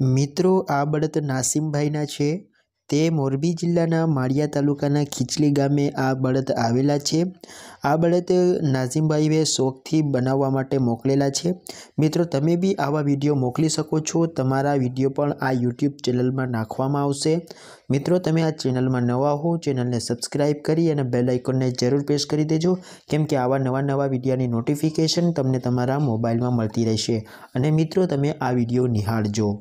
મિત્રો આ બળદ નાસીમભાઈના છે। તે મોરબી જિલ્લાના માળિયા તાલુકાના ખીચલી ગામે આ બળદ આવેલા છે। આ બળદ નાસીમભાઈએ શોખથી બનાવવા માટે મોકલેલા છે। મિત્રો તમે બી આવા વિડીયો મોકલી શકો છો। તમારા વિડીયો પણ આ યુટ્યુબ ચેનલમાં નાખવામાં આવશે। મિત્રો તમે આ ચેનલમાં નવા હો, ચેનલને સબસ્ક્રાઈબ કરી અને બેલ આઇકોનને જરૂર પ્રેસ કરી દેજો, કેમ કે આવા નવા વિડીયોની નોટિફિકેશન તમને તમારા મોબાઈલમાં મળતી રહેશે। અને મિત્રો તમે આ વિડીયો નિહાળજો।